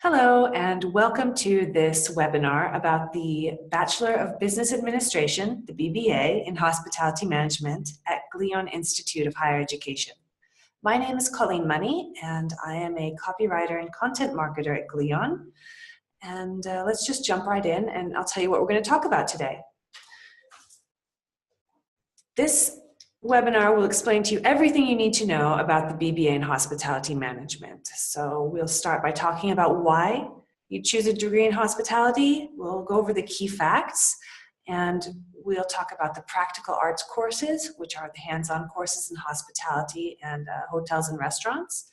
Hello, and welcome to this webinar about the Bachelor of Business Administration, the BBA, in Hospitality Management at Glion Institute of Higher Education. My name is Colleen Money, and I am a copywriter and content marketer at Glion. And let's just jump right in, and I'll tell you what we're going to talk about today. This webinar will explain to you everything you need to know about the BBA in Hospitality Management. So we'll start by talking about why you choose a degree in hospitality. We'll go over the key facts, and we'll talk about the practical arts courses, which are the hands-on courses in hospitality and hotels and restaurants.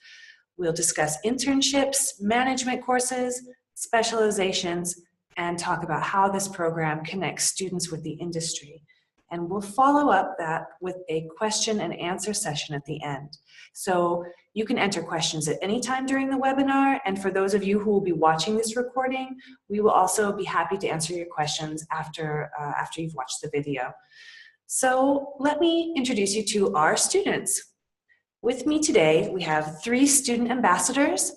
We'll discuss internships, management courses, specializations, and talk about how this program connects students with the industry. And we'll follow up that with a question and answer session at the end. So you can enter questions at any time during the webinar, and for those of you who will be watching this recording, we will also be happy to answer your questions after you've watched the video. So let me introduce you to our students. With me today, we have 3 student ambassadors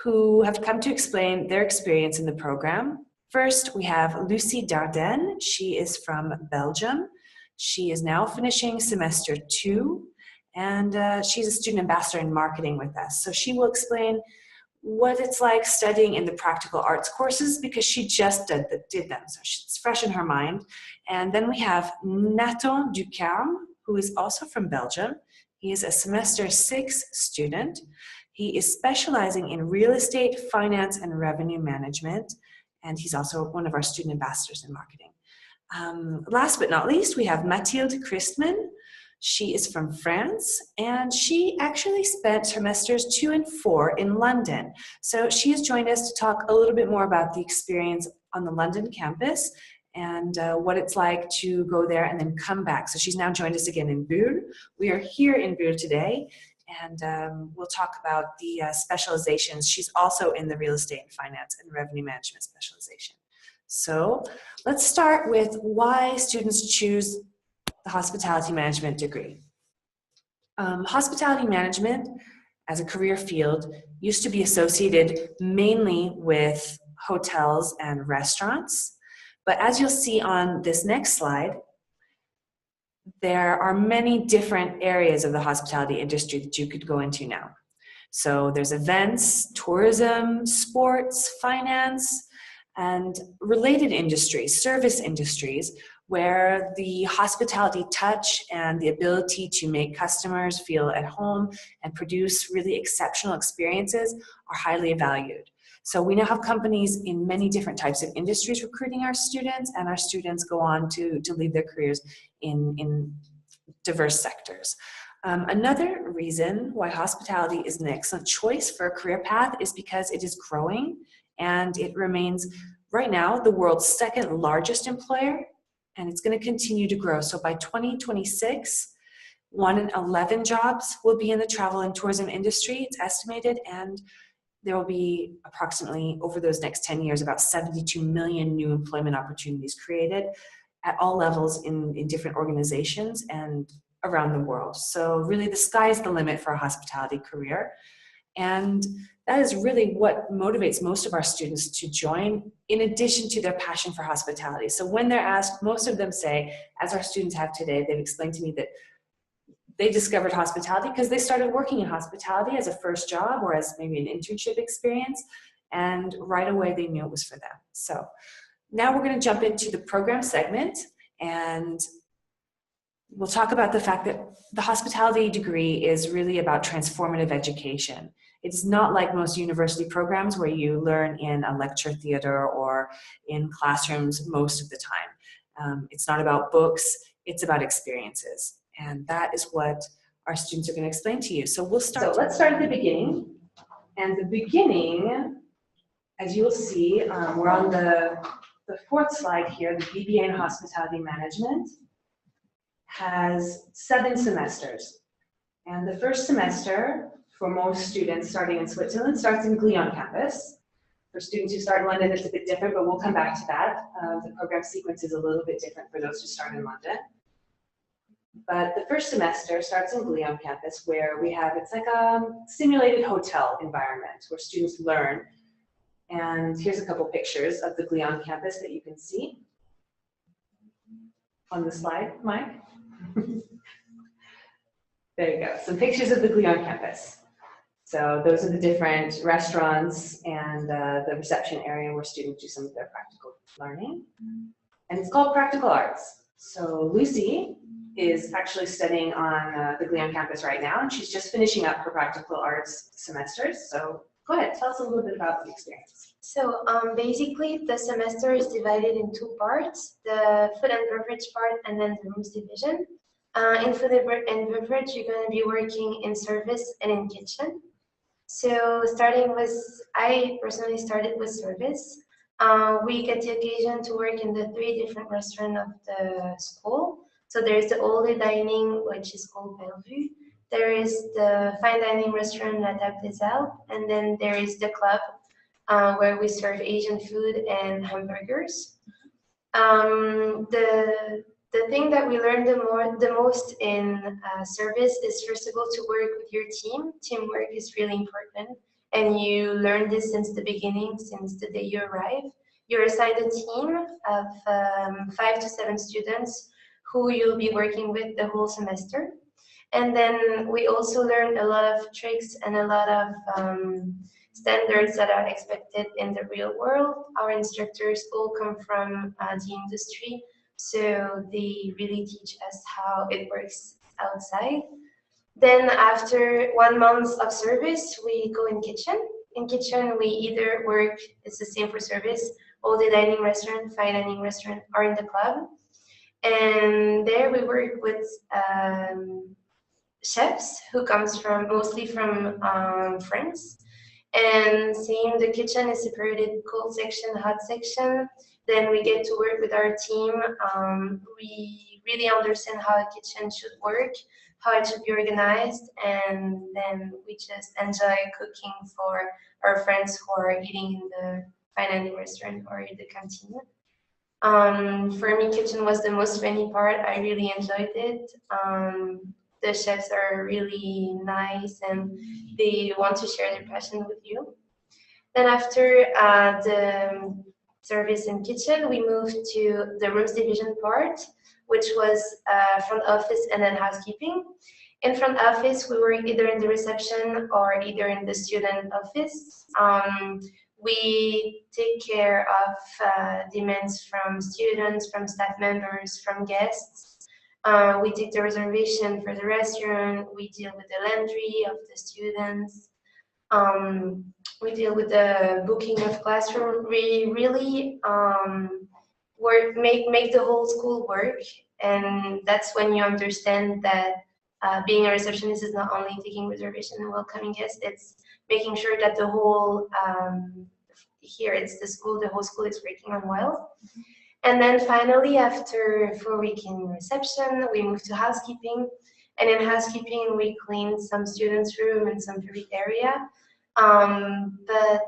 who have come to explain their experience in the program. First, we have Lucie Dardenne. She is from Belgium. She is now finishing semester 2, and she's a student ambassador in marketing with us. So she will explain what it's like studying in the practical arts courses because she just did them, so it's fresh in her mind. And then we have Nathan Ducarme, who is also from Belgium. He is a semester 6 student. He is specializing in real estate, finance, and revenue management, and he's also one of our student ambassadors in marketing. Last but not least, we have Mathilde Christman. She is from France, and she actually spent semesters 2 and 4 in London. So she has joined us to talk a little bit more about the experience on the London campus and what it's like to go there and then come back. So she's now joined us again in Bulle. We are here in Bulle today, and we'll talk about the specializations. She's also in the real estate and finance and revenue management specialization. So let's start with why students choose the hospitality management degree. Hospitality management as a career field used to be associated mainly with hotels and restaurants. But as you'll see on this next slide, there are many different areas of the hospitality industry that you could go into now. So there's events, tourism, sports, finance, and related industries, service industries, where the hospitality touch and the ability to make customers feel at home and produce really exceptional experiences are highly valued. So we now have companies in many different types of industries recruiting our students, and our students go on to lead their careers in diverse sectors. Another reason why hospitality is an excellent choice for a career path is because it is growing, and it remains right now the world's 2nd largest employer, and it's going to continue to grow. So by 2026, 1 in 11 jobs will be in the travel and tourism industry, it's estimated, and there will be approximately, over those next 10 years, about 72 million new employment opportunities created at all levels in different organizations and around the world. So really the sky's the limit for a hospitality career. And that is really what motivates most of our students to join, in addition to their passion for hospitality. So when they're asked, most of them say, as our students have today, they've explained to me that they discovered hospitality because they started working in hospitality as a first job or as maybe an internship experience, and right away they knew it was for them. So now we're going to jump into the program segment, and we'll talk about the fact that the hospitality degree is really about transformative education. It's not like most university programs where you learn in a lecture theater or in classrooms most of the time. It's not about books, it's about experiences. And that is what our students are going to explain to you. So we'll start. So let's start at the beginning. And the beginning, as you will see, we're on the 4th slide here, the BBA in Hospitality Management has 7 semesters. And the first semester, for most students starting in Switzerland, starts in Glion campus. For students who start in London, it's a bit different, but we'll come back to that. The program sequence is a little bit different for those who start in London. But the first semester starts in Glion campus, where we have, it's like a simulated hotel environment where students learn And here's a couple pictures of the Gleon campus that you can see on the slide, Mike. There you go, some pictures of the Gleon campus. So those are the different restaurants and the reception area where students do some of their practical learning. And it's called Practical Arts. So Lucy is actually studying on the Gleon campus right now, and she's just finishing up her Practical Arts semesters. So go ahead, tell us a little bit about the experience. So basically the semester is divided in two parts, the food and beverage part and then the rooms division. In food and beverage, you're going to be working in service and in kitchen. So I personally started with service. We get the occasion to work in the 3 different restaurants of the school. So there's the all-day dining, which is called Bellevue. There is the fine dining restaurant La Table des Alpes, and then there is the club where we serve Asian food and hamburgers. The thing that we learned the most in service is, first of all, to work with your team. Teamwork is really important, and you learn this since the beginning, since the day you arrive. You're assigned a team of 5 to 7 students who you'll be working with the whole semester. And then we also learn a lot of tricks and a lot of standards that are expected in the real world. Our instructors all come from the industry, so they really teach us how it works outside. Then after 1 month of service, we go in kitchen. In kitchen, we either work, it's the same for service, all the dining restaurant, fine dining restaurant, or in the club. And there we work with chefs who comes mostly from France. And same, the kitchen is separated, cold section, hot section. Then we get to work with our team. We really understand how a kitchen should work, how it should be organized, and then we just enjoy cooking for our friends who are eating in the fine dining restaurant or in the canteen. For me, kitchen was the most funny part. I really enjoyed it. The chefs are really nice and they want to share their passion with you. Then after the service in kitchen, we moved to the rooms division part, which was front office and then housekeeping. In front office, we work either in the reception or either in the student office. We take care of demands from students, from staff members, from guests. We take the reservation for the restaurant. We deal with the laundry of the students. We deal with the booking of classroom. We really make the whole school work, and that's when you understand that being a receptionist is not only taking reservation and welcoming guests. It's making sure that the whole here it's the school, the whole school is working on well. And then finally, after 4 weeks in reception, we moved to housekeeping. And in housekeeping, we cleaned some students' room and some public area. But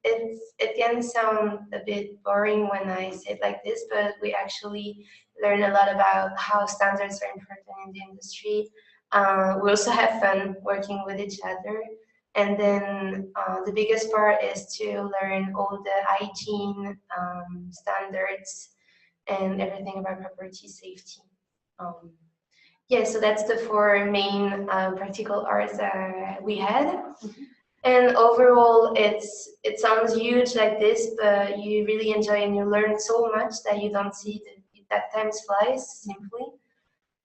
it can sound a bit boring when I say it like this, but we actually learn a lot about how standards are important in the industry. We also have fun working with each other. And then the biggest part is to learn all the hygiene standards and everything about property safety. Yeah, so that's the 4 main practical arts that we had. Mm-hmm. And overall, it sounds huge like this, but you really enjoy and you learn so much that you don't see that time flies simply.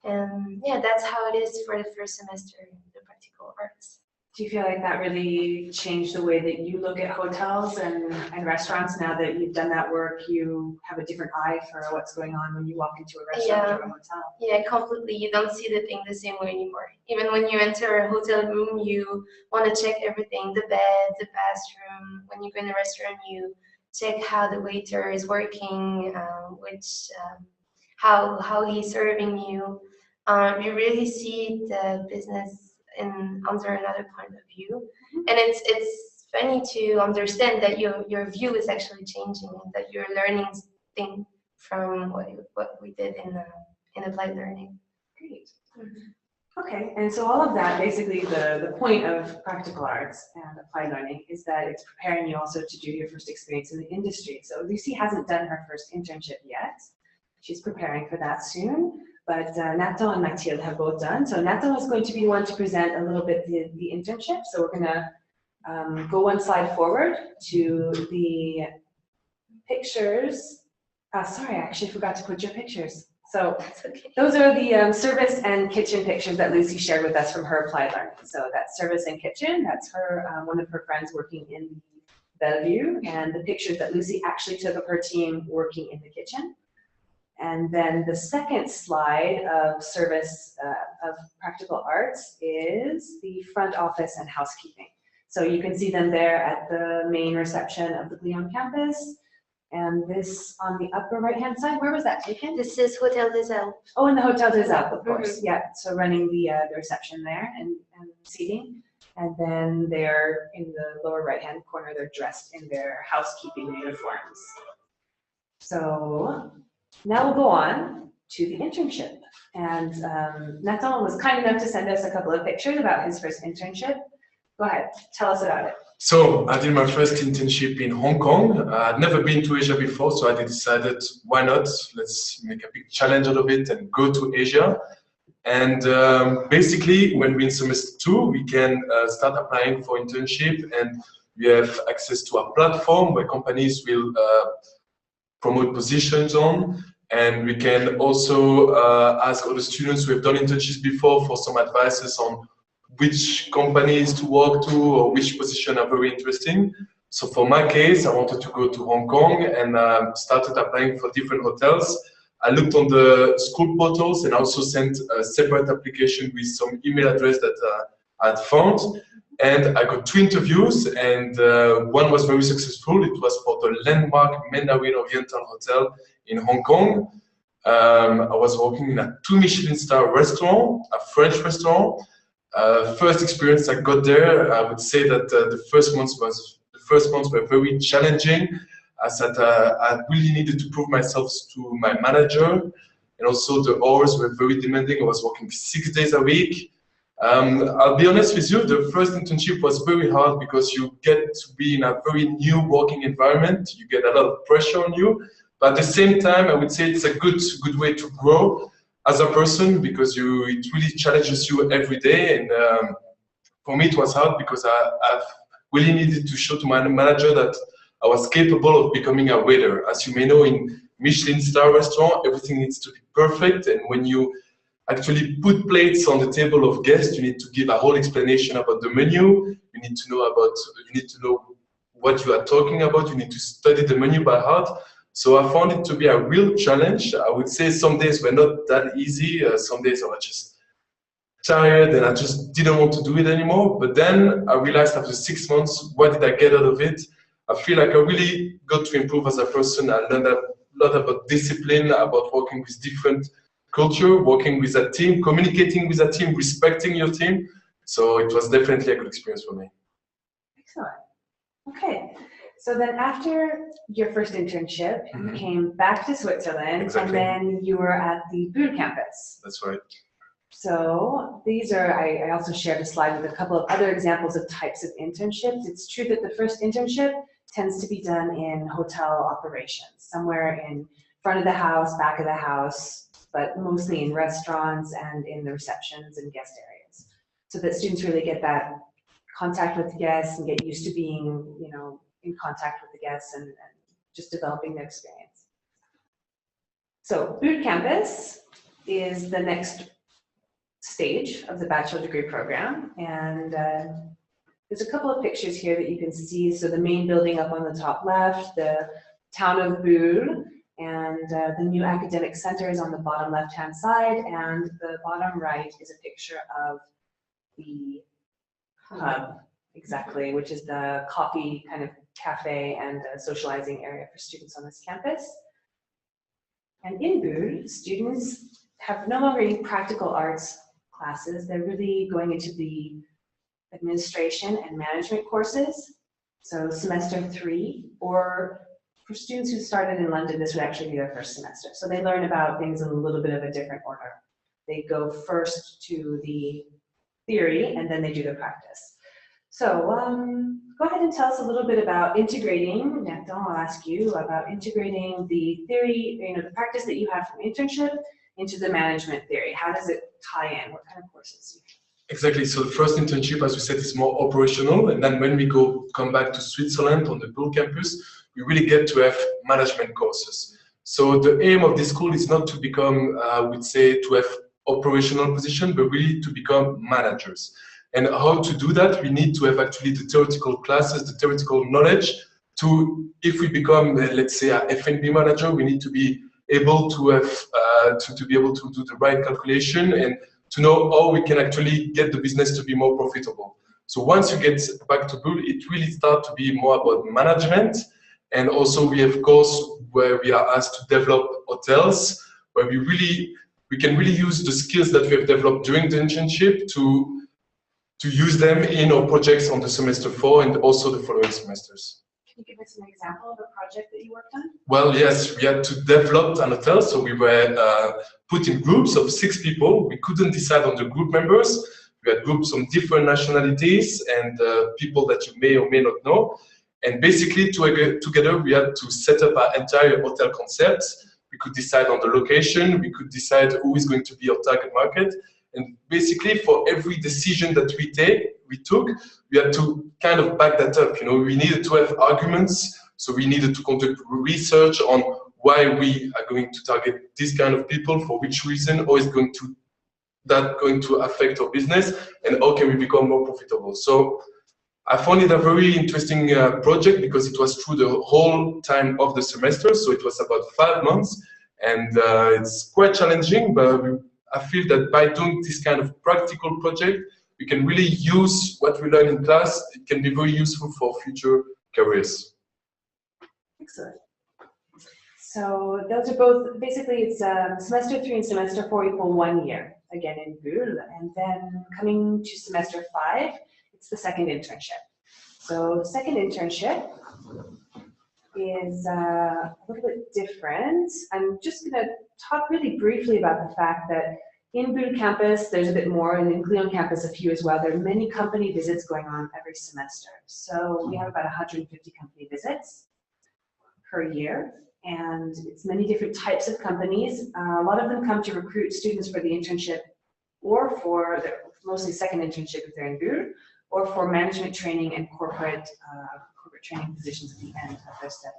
And yeah, that's how it is for the first semester in the practical arts. Do you feel like that really changed the way that you look at hotels and restaurants now that you've done that work? You have a different eye for what's going on when you walk into a restaurant or a hotel. Yeah, completely. You don't see the thing the same way anymore. Even when you enter a hotel room, you want to check everything, the bed, the bathroom. When you go in the restaurant, you check how the waiter is working, how he's serving you. You really see the business under another point of view, and it's funny to understand that your view is actually changing and that you're learning things from what we did in applied learning. Great. Mm-hmm. Okay, and so all of that, basically the point of practical arts and applied learning is that it's preparing you also to do your first experience in the industry. So Lucy hasn't done her first internship yet. She's preparing for that soon, but Nathan and Mathilde have both done. So Nathan is going to be the one to present a little bit the internship. So we're gonna go one slide forward to the pictures. Sorry, I actually forgot to put your pictures. So those are the service and kitchen pictures that Lucy shared with us from her applied learning. So that's service and kitchen. That's her, one of her friends working in Bellevue, and the pictures that Lucy actually took of her team working in the kitchen. And then the second slide of service of practical arts is the front office and housekeeping. So you can see them there at the main reception of the Lyon campus. And this on the upper right-hand side, where was that taken? This is Hotel des Alpes. Oh, in the Hotel des Alpes, of course. Yeah, so running the reception there and seating. And then they're in the lower right-hand corner, they're dressed in their housekeeping uniforms. So now we'll go on to the internship. And Nathan was kind enough to send us a couple of pictures about his first internship. Go ahead, tell us about it. So I did my first internship in Hong Kong. I'd never been to Asia before, so I decided, why not? Let's make a big challenge out of it and go to Asia. And basically, when we're in semester 2, we can start applying for internship, and we have access to a platform where companies will promote positions on. And we can also ask other students who have done internships before for some advices on which companies to work to or which position are very interesting. So for my case, I wanted to go to Hong Kong and started applying for different hotels. I looked on the school portals and also sent a separate application with some email address that I'd found. And I got 2 interviews, and one was very successful. It was for the landmark Mandarin Oriental Hotel in Hong Kong. I was working in a 2 Michelin star restaurant, a French restaurant. First experience I got there, I would say that the first months were very challenging, as that I really needed to prove myself to my manager, and also the hours were very demanding. I was working 6 days a week. I'll be honest with you, the first internship was very hard because you get to be in a very new working environment. You get a lot of pressure on you, but at the same time, I would say it's a good way to grow as a person, because it really challenges you every day. And for me, it was hard because I really needed to show to my manager that I was capable of becoming a waiter. As you may know, in Michelin star restaurant, everything needs to be perfect. And when you actually put plates on the table of guests, you need to give a whole explanation about the menu. You need to know what you are talking about. You need to study the menu by heart. So I found it to be a real challenge. I would say some days were not that easy. Some days I was just tired and I just didn't want to do it anymore. But then I realized after 6 months, what did I get out of it? I feel like I really got to improve as a person. I learned a lot about discipline, about working with different culture, working with a team, communicating with a team, respecting your team. So it was definitely a good experience for me. Excellent. Okay. So then after your first internship, you came back to Switzerland, Exactly. and then you were at the BBA campus. That's right. So these are, I also shared a slide with a couple of other examples of types of internships. It's true that the first internship tends to be done in hotel operations, somewhere in front of the house, back of the house, but mostly in restaurants and in the receptions and guest areas. So that students really get that contact with guests and get used to being, in contact with the guests and just developing their experience. So BBA campus is the next stage of the bachelor degree program, and there's a couple of pictures here that you can see. So the main building up on the top left, the town of Bulle, and the new academic center is on the bottom left-hand side, and the bottom right is a picture of the hub, exactly, which is the coffee kind of cafe and socializing area for students on this campus. And in Bulle, students have no longer any practical arts classes. They're really going into the administration and management courses. So semester 3, or for students who started in London, this would actually be their first semester. So they learn about things in a little bit of a different order. They go first to the theory and then they do the practice. So go ahead and tell us a little bit about integrating. Nathan, I'll ask you about integrating the theory, the practice that you have from internship into the management theory. How does it tie in? What kind of courses do you have? Exactly. So the first internship, as we said, is more operational. And then when we come back to Switzerland on the Bull campus, we really get to have management courses. So the aim of this school is not to become, I would say, to have operational position, but really to become managers. And how to do that, we need to have actually the theoretical classes, the theoretical knowledge to, if we become, let's say, an F&B manager, we need to be able to have, to be able to do the right calculation and to know how we can actually get the business to be more profitable. So once you get back to Bull, it really starts to be more about management. And also we have course where we are asked to develop hotels, where we can really use the skills that we have developed during the internship to use them in our projects on the semester 4 and also the following semesters. Can you give us an example of a project that you worked on? Well, yes, we had to develop an hotel, so we were put in groups of 6 people. We couldn't decide on the group members. We had groups from different nationalities and people that you may or may not know. And basically, together, we had to set up our entire hotel concept. We could decide on the location. We could decide who is going to be our target market. And basically, for every decision that we took, we had to kind of back that up. We needed to have arguments. So we needed to conduct research on why we are going to target this kind of people, for which reason, how is that going to affect our business, and how can we become more profitable. So I found it a very interesting project because it was through the whole time of the semester. So it was about 5 months, and it's quite challenging, but I feel that by doing this kind of practical project, we can really use what we learn in class. It can be very useful for future careers. Excellent. So those are both, basically it's semester 3 and semester 4 equal 1 year, again in Bull, and then coming to semester 5, it's the second internship. So the second internship is a little bit different. I'm just going to talk really briefly about the fact that in Bull campus, there's a bit more, and in Cleon campus, a few as well. There are many company visits going on every semester. So we have about 150 company visits per year, and it's many different types of companies. A lot of them come to recruit students for the internship or for their mostly second internship if they're in Bull, or for management training and corporate training positions at the end of their studies.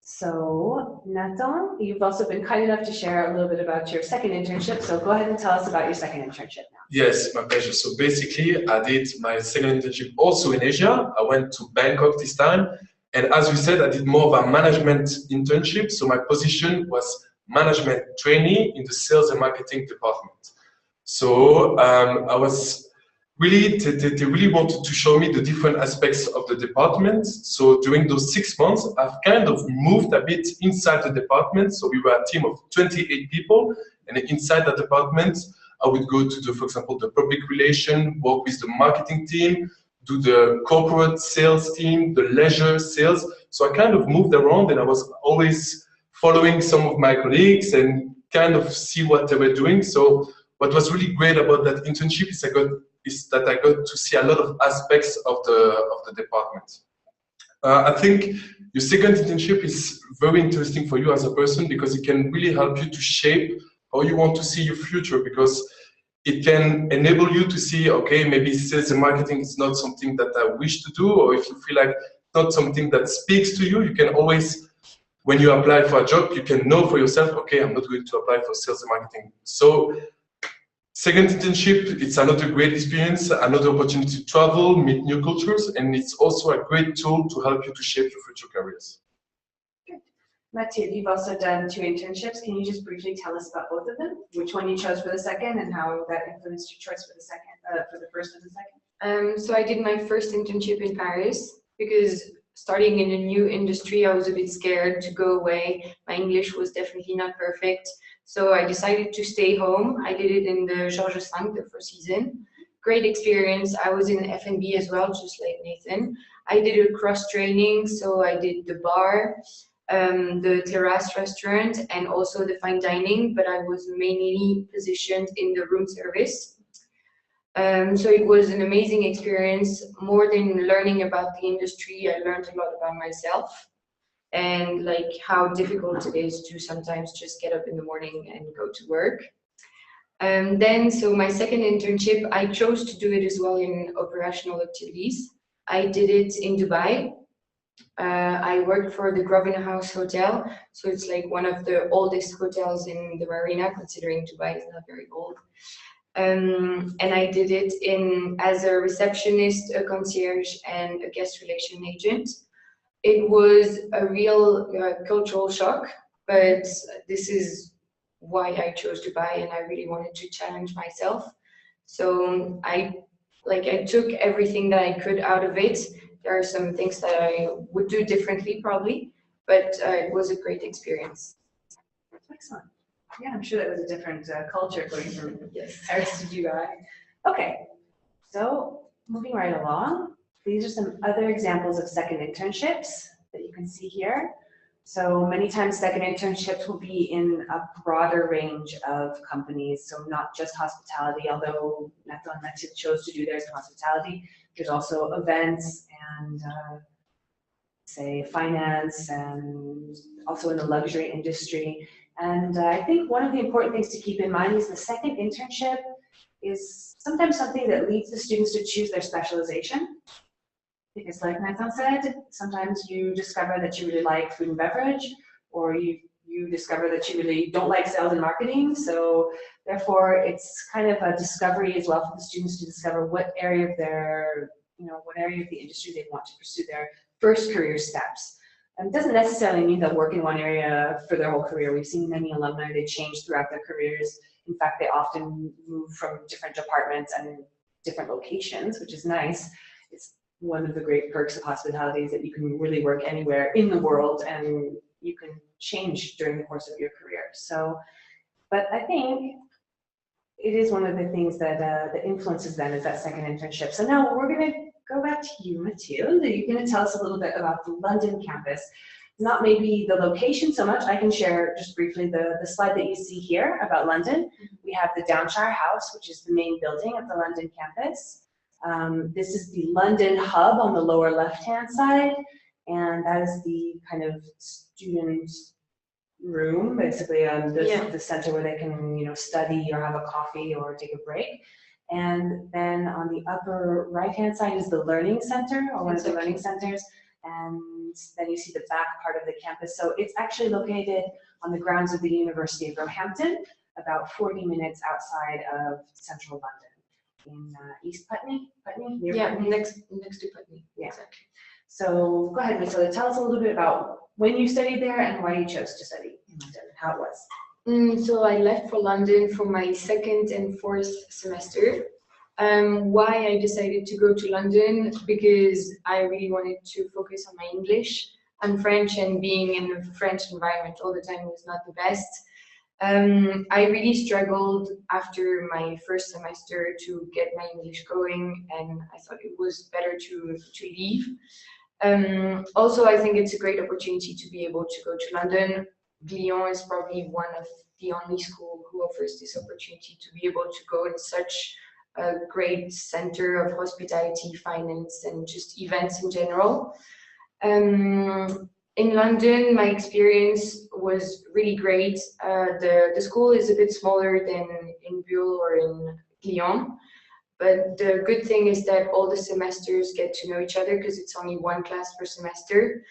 So Nathan, you've also been kind enough to share a little bit about your second internship. So go ahead and tell us about your second internship now. Yes, my pleasure. So basically, I did my second internship also in Asia. I went to Bangkok this time. And as we said, I did more of a management internship. So my position was management trainee in the sales and marketing department. So I was really, they really wanted to show me the different aspects of the department. So during those 6 months, I've kind of moved a bit inside the department. So we were a team of 28 people, and inside that department, I would go to for example, the public relation, work with the marketing team, do the corporate sales team, the leisure sales. So I kind of moved around, and I was always following some of my colleagues and kind of see what they were doing. So what was really great about that internship is that I got to see a lot of aspects of the department. I think your second internship is very interesting for you as a person because it can really help you to shape how you want to see your future, because it can enable you to see, okay, maybe sales and marketing is not something that I wish to do, or if you feel like it's not something that speaks to you, you can always, when you apply for a job, you can know for yourself, okay, I'm not going to apply for sales and marketing. So second internship, it's another great experience, another opportunity to travel, meet new cultures, and it's also a great tool to help you to shape your future careers. Good. Mathilde, you've also done 2 internships. Can you just briefly tell us about both of them? Which one you chose for the second and how that influenced your choice for the second, for the first and the second? So I did my first internship in Paris because starting in a new industry, I was a bit scared to go away. My English was definitely not perfect. So I decided to stay home. I did it in the Georges V, the first season. Great experience. I was in F&B as well, just like Nathan. I did a cross training, so I did the bar. the terrace restaurant, and also the fine dining, but I was mainly positioned in the room service. So it was an amazing experience. More than learning about the industry, I learned a lot about myself and like how difficult it is to sometimes just get up in the morning and go to work. So my second internship, I chose to do it as well in operational activities. I did it in Dubai. I worked for the Grosvenor House Hotel, so it's like one of the oldest hotels in the marina, considering Dubai is not very old. And I did it as a receptionist, a concierge, and a guest relation agent. It was a real cultural shock, but this is why I chose Dubai, and I really wanted to challenge myself. So I took everything that I could out of it. There are some things that I would do differently probably, but it was a great experience. Excellent. Yeah, I'm sure that was a different culture going from Yes. Paris to Dubai. Okay, so moving right along, these are some other examples of second internships that you can see here. So many times second internships will be in a broader range of companies, so not just hospitality, although Nathan and Mathieu chose to do theirs in hospitality. There's also events and say finance and also in the luxury industry. And I think one of the important things to keep in mind is the second internship is sometimes something that leads the students to choose their specialization. Because like Nathan said, sometimes you discover that you really like food and beverage, or you discover that you really don't like sales and marketing. So therefore, it's kind of a discovery as well for the students to discover what area of what area of the industry they want to pursue their first career steps. And it doesn't necessarily mean they'll work in one area for their whole career. We've seen many alumni, they change throughout their careers. In fact, they often move from different departments and different locations, which is nice. It's one of the great perks of hospitality is that you can really work anywhere in the world and you can change during the course of your career. So, but I think it is one of the things that influences them is that second internship. So now we're going to go back to you, Mathieu. You're going to tell us a little bit about the London campus. Not maybe the location so much. I can share just briefly the slide that you see here about London. We have the Downshire House, which is the main building of the London campus. This is the London hub on the lower left-hand side, and that is the kind of student room, basically the center where they can study or have a coffee or take a break. And then on the upper right-hand side is the learning center, or one of the learning centers, and then you see the back part of the campus. So it's actually located on the grounds of the University of Roehampton, about 40 minutes outside of central London, in East Putney, near Putney? next to Putney. Yeah. Exactly. So go ahead, Matilda, tell us a little bit about when you studied there and why you chose to study in London and how it was. So I left for London for my second and fourth semester. Why I decided to go to London, because I really wanted to focus on my English. I'm French, and being in a French environment all the time was not the best. I really struggled after my first semester to get my English going, and I thought it was better to leave. Also, I think it's a great opportunity to be able to go to London. Lyon is probably one of the only school who offers this opportunity to be able to go in such a great center of hospitality, finance, and just events in general. In London, my experience was really great. The school is a bit smaller than in Bulle or in Lyon, but the good thing is that all the semesters get to know each other because it's only one class per semester.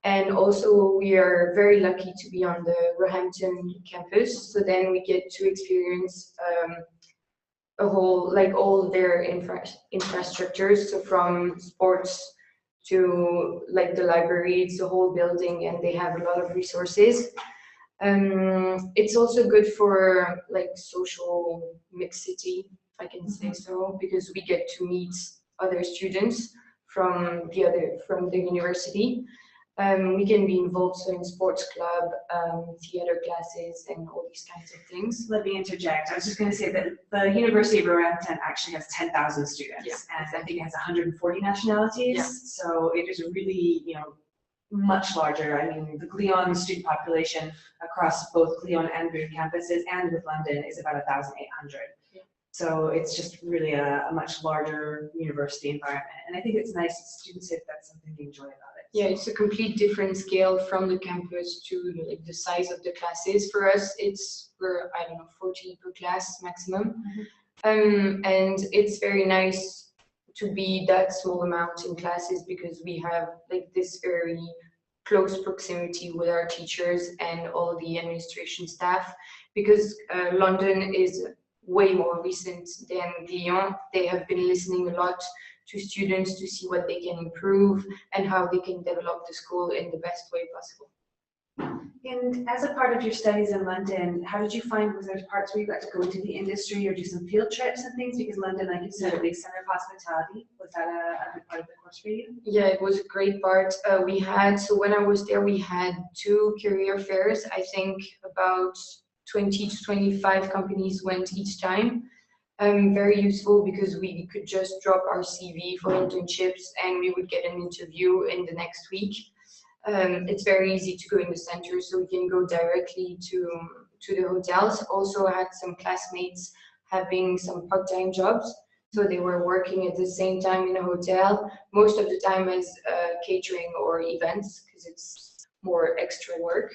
And also we are very lucky to be on the Roehampton campus, so then we get to experience all their infrastructures, so from sports to the library, it's a whole building, and they have a lot of resources. It's also good for social mixity, if I can say so, because we get to meet other students from the university. We can be involved in sports club, theater classes, and all these kinds of things. Let me interject. I was just going to say that the University of Roehampton actually has 10,000 students, and I think it has 140 nationalities. Yeah. So it is a really, much larger. I mean, the Lyon student population across both Lyon and Bruges campuses and with London is about 1,800. Yeah. So it's just really a much larger university environment. And I think it's nice that students say that's something they enjoy about it. Yeah, it's a complete different scale from the campus to like the size of the classes. For us, we're, I don't know, 40 per class maximum. And it's very nice to be that small amount in classes because we have like this very close proximity with our teachers and all the administration staff. Because London is way more recent than Lyon, they have been listening a lot to students to see what they can improve and how they can develop the school in the best way possible. And as a part of your studies in London, how did you find, was there parts where you got to go into the industry or do some field trips and things? Because London, like you said, a big center of hospitality. Was that a good part of the course for you? Yeah, it was a great part. So when I was there, we had 2 career fairs. I think about 20 to 25 companies went each time. Very useful because we could just drop our CV for internships and we would get an interview in the next week. It's very easy to go in the center, so we can go directly to the hotels. Also, I had some classmates having some part-time jobs, so they were working at the same time in a hotel, most of the time as catering or events, because it's more extra work.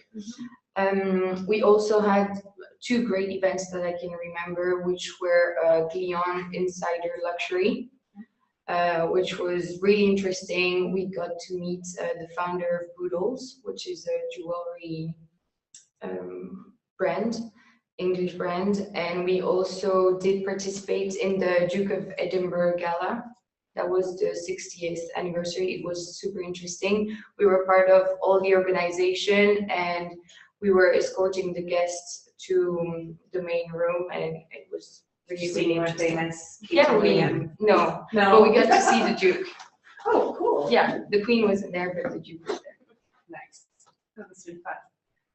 We also had 2 great events that I can remember, which were Lyon Insider Luxury, which was really interesting. We got to meet the founder of Boodles, which is a jewelry brand, English brand, and we also did participate in the Duke of Edinburgh Gala. That was the 60th anniversary. It was super interesting. We were part of all the organization and we were escorting the guests to the main room, and it was really interesting. Yeah, no, but we got to see the Duke. Oh, cool. Yeah, the Queen wasn't there, but the Duke was there. Nice. That was really fun.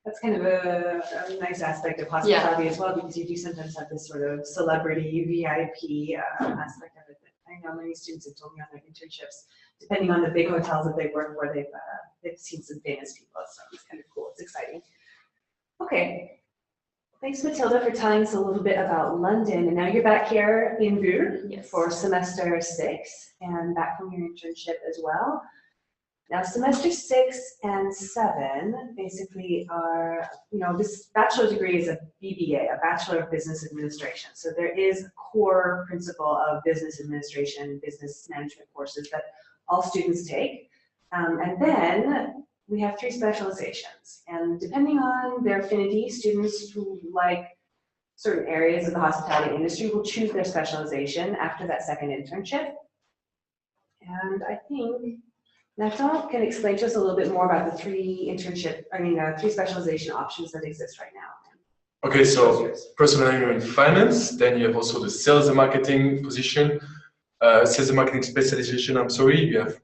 That's kind of a nice aspect of hospitality as well, because you do sometimes have this sort of celebrity VIP aspect of it. I know many students have told me on their internships, depending on the big hotels that they work for, they've seen some famous people, so it's kind of cool. It's exciting. Okay. Thanks, Matilda, for telling us a little bit about London. And now you're back here in Bruges for semester 6 and back from your internship as well. Now, semester 6 and 7 basically are, this bachelor degree is a BBA, a Bachelor of Business Administration. So there is a core principle of business administration, business management courses that all students take. And then we have 3 specializations. And depending on their affinity, students who like certain areas of the hospitality industry will choose their specialization after that second internship. And I think Nathan can explain to us a little bit more about the 3 specialization options that exist right now. Okay, so personal in finance, then you have also the sales and marketing position, sales and marketing specialization, you have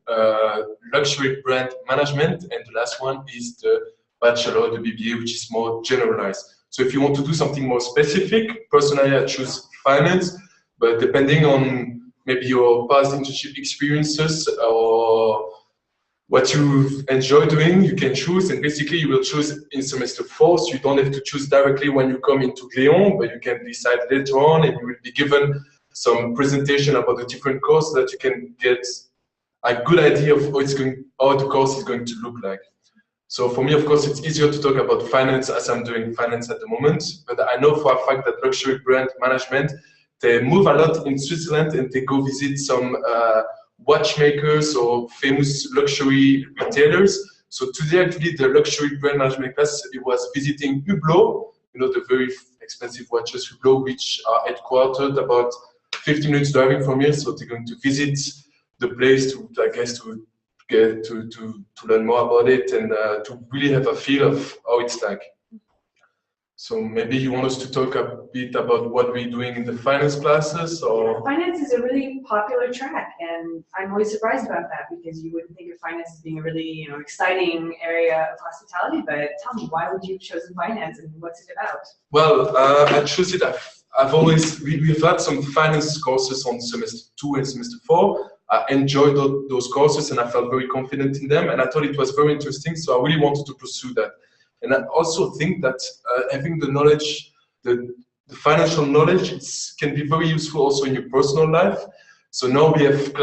luxury brand management, and the last one is the bachelor, the BBA, which is more generalized. So if you want to do something more specific, personally I choose finance, but depending on maybe your past internship experiences or what you enjoy doing, you can choose, and basically you will choose in semester 4, so you don't have to choose directly when you come into Lyon, but you can decide later on, and you will be given some presentation about the different courses that you can get a good idea of how the course is going to look like. So for me, of course, it's easier to talk about finance as I'm doing finance at the moment, but I know for a fact that luxury brand management, they move a lot in Switzerland and they go visit some watchmakers or famous luxury retailers. So today, actually, the luxury brand management class, it was visiting Hublot, the very expensive watches Hublot, which are headquartered about 15 minutes driving from here. So they're going to visit the place to, I guess, to get to learn more about it and to really have a feel of how it's like. So maybe you want us to talk a bit about what we're doing in the finance classes, or? Finance is a really popular track, and I'm always surprised about that because you wouldn't think of finance as being a really, exciting area of hospitality. But tell me, why would you have chosen finance, and what's it about? Well, I chose it. We've had some finance courses on semester 2 and semester 4, I enjoyed those courses and I felt very confident in them, and I thought it was very interesting, so I really wanted to pursue that. And I also think that having the knowledge, the financial knowledge, can be very useful also in your personal life. So now we have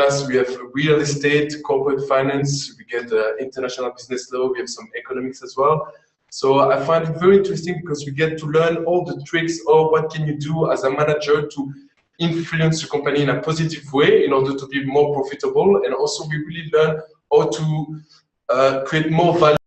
real estate, corporate finance, we get international business law, we have some economics as well. So I find it very interesting because we get to learn all the tricks of what can you do as a manager to influence the company in a positive way in order to be more profitable. And also we really learn how to create more value